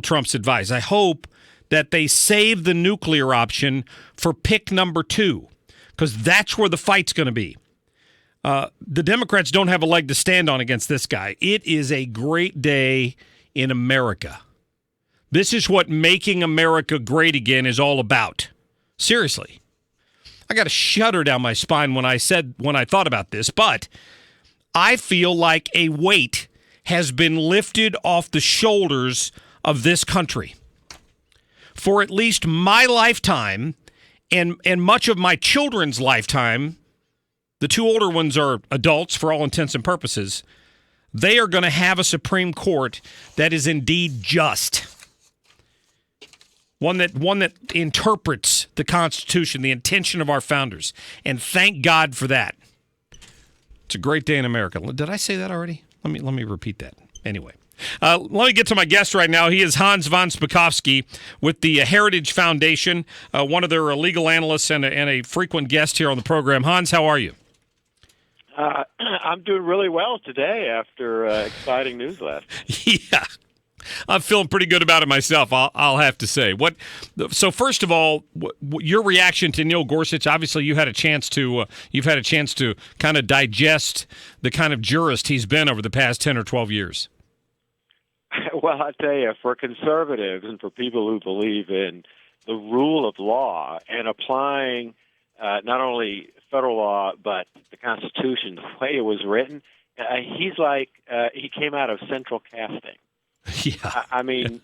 Trump's advice. I hope that they save the nuclear option for pick number 2, because that's where the fight's going to be. The Democrats don't have a leg to stand on against this guy. It is a great day in America. This is what making America great again is all about. Seriously. I got a shudder down my spine when I thought about this, but I feel like a weight has been lifted off the shoulders of this country. For at least my lifetime and much of my children's lifetime, the 2 older ones are adults for all intents and purposes, they are going to have a Supreme Court that is indeed just. One that interprets the Constitution, the intention of our founders. And thank God for that. It's a great day in America. Did I say that already? Let me repeat that. Anyway. Let me get to my guest right now. He is Hans von Spakovsky with the Heritage Foundation, one of their legal analysts and a frequent guest here on the program. Hans, how are you? I'm doing really well today after exciting news last night. Yeah. I'm feeling pretty good about it myself, I'll have to say. So first of all, your reaction to Neil Gorsuch, obviously you've had a chance to kind of digest the kind of jurist he's been over the past 10 or 12 years. Well, I tell you, for conservatives and for people who believe in the rule of law and applying not only federal law but the Constitution the way it was written, he's like he came out of central casting. Yeah. I mean,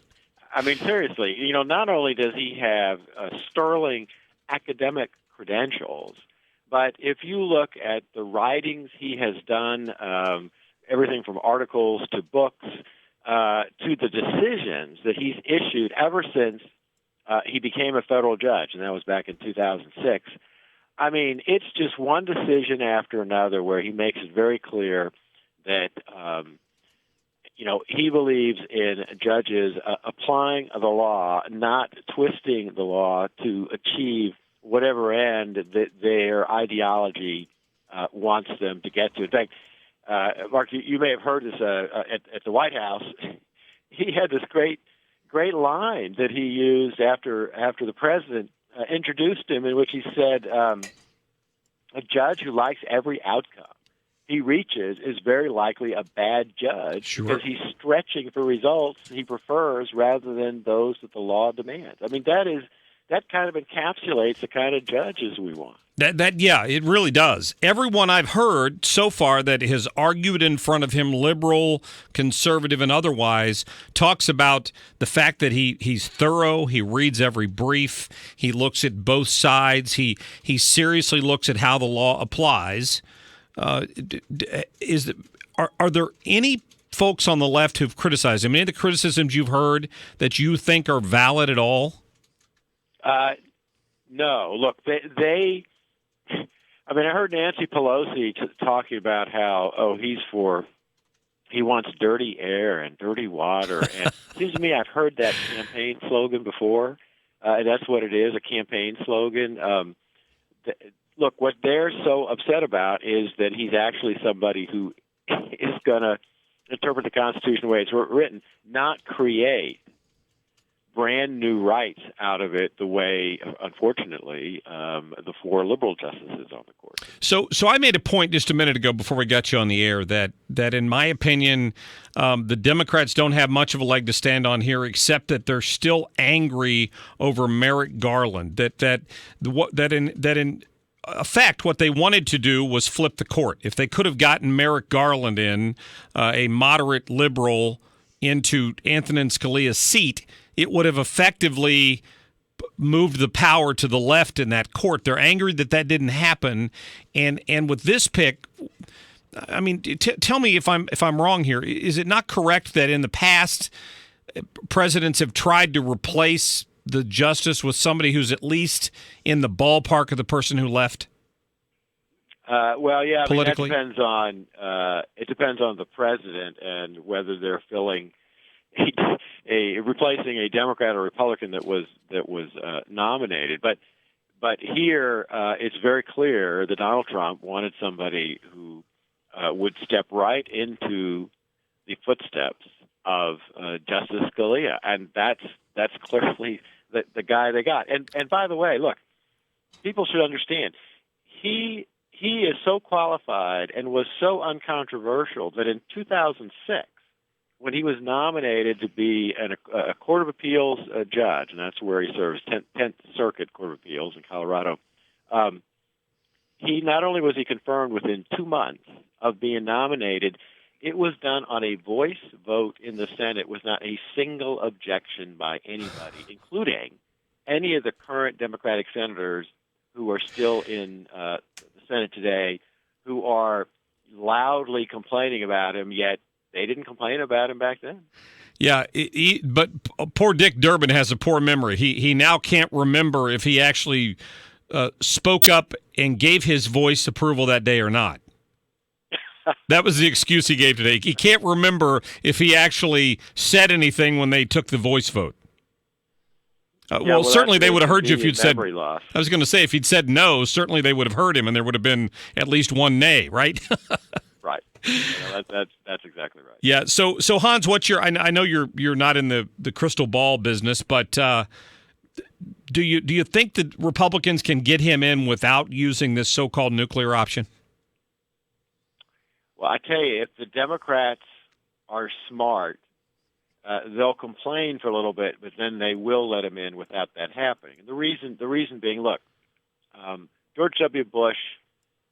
seriously, not only does he have sterling academic credentials, but if you look at the writings he has done, everything from articles to books, to the decisions that he's issued ever since he became a federal judge, and that was back in 2006. I mean, it's just one decision after another where he makes it very clear that, he believes in judges applying the law, not twisting the law to achieve whatever end that their ideology wants them to get to. In fact, Mark, you may have heard this at the White House. He had this great line that he used after the president introduced him, in which he said, "A judge who likes every outcome he reaches is very likely a bad judge Sure. because he's stretching for results he prefers rather than those that the law demands." I mean, that kind of encapsulates the kind of judges we want. Yeah, it really does. Everyone I've heard so far that has argued in front of him, liberal, conservative, and otherwise, talks about the fact that he's thorough, he reads every brief, he looks at both sides, he seriously looks at how the law applies. Are there any folks on the left who've criticized him? Any of the criticisms you've heard that you think are valid at all? No. Look, I heard Nancy Pelosi talking about how, he wants dirty air and dirty water. And it seems to me I've heard that campaign slogan before. And that's what it is, a campaign slogan. Look, what they're so upset about is that he's actually somebody who is going to interpret the Constitution the way it's written, not create brand new rights out of it the way, unfortunately, the 4 liberal justices on the court. So I made a point just a minute ago before we got you on the air that in my opinion, the Democrats don't have much of a leg to stand on here, except that they're still angry over Merrick Garland. That in effect, what they wanted to do was flip the court. If they could have gotten Merrick Garland in, a moderate liberal, into Antonin Scalia's seat, it would have effectively moved the power to the left in that court. They're angry that didn't happen, and with this pick, I mean, tell me if I'm wrong here. Is it not correct that in the past, presidents have tried to replace the justice with somebody who's at least in the ballpark of the person who left? Well, yeah, politically? That depends on the president and whether they're filling replacing a Democrat or Republican that was nominated. But here it's very clear that Donald Trump wanted somebody who would step right into the footsteps of Justice Scalia, and that's clearly the guy they got. And by the way, look, people should understand he is so qualified and was so uncontroversial that in 2006, when he was nominated to be a Court of Appeals judge, and that's where he serves, 10th Circuit Court of Appeals in Colorado, he not only was he confirmed within 2 months of being nominated, it was done on a voice vote in the Senate, was not a single objection by anybody, including any of the current Democratic senators who are still in the Senate today, who are loudly complaining about him, yet they didn't complain about him back then. Yeah, but poor Dick Durbin has a poor memory. He now can't remember if he actually spoke up and gave his voice approval that day or not. That was the excuse he gave today. He can't remember if he actually said anything when they took the voice vote. Well, certainly they would have heard you if you'd said. I was going to say, if he'd said no, certainly they would have heard him, and there would have been at least one nay, right? Right. That's exactly right. Yeah. So Hans, what's your? I know you're not in the crystal ball business, but do you think that Republicans can get him in without using this so-called nuclear option? Well, I tell you, if the Democrats are smart, they'll complain for a little bit, but then they will let him in without that happening. And the reason being, look, George W. Bush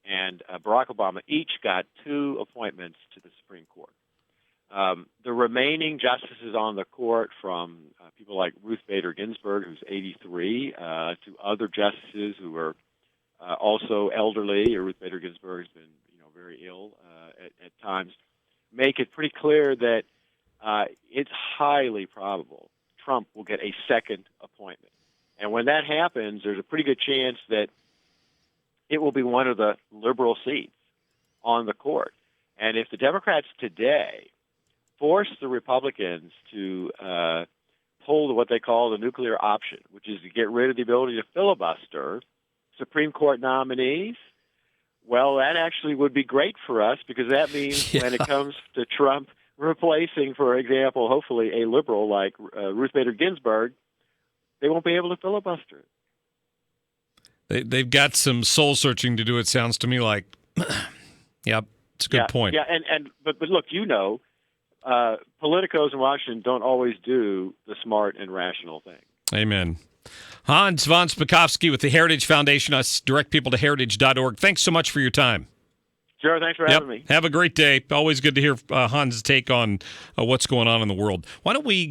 and Barack Obama each got 2 appointments to the Supreme Court. The remaining justices on the court, from people like Ruth Bader Ginsburg, who's 83, to other justices who are also elderly. Ruth Bader Ginsburg has been, very ill at times, make it pretty clear that it's highly probable Trump will get a second appointment. And when that happens, there's a pretty good chance that it will be one of the liberal seats on the court. And if the Democrats today force the Republicans to pull what they call the nuclear option, which is to get rid of the ability to filibuster Supreme Court nominees, well, that actually would be great for us, because that means when it comes to Trump replacing, for example, hopefully a liberal like Ruth Bader Ginsburg, they won't be able to filibuster it. They've got some soul searching to do, it sounds to me like. Yep, it's a good point. Yeah, but look, politicos in Washington don't always do the smart and rational thing. Amen. Hans von Spakovsky with the Heritage Foundation. Us direct people to heritage.org. Thanks so much for your time. Sure, thanks for having me. Have a great day. Always good to hear Hans' take on what's going on in the world. Why don't we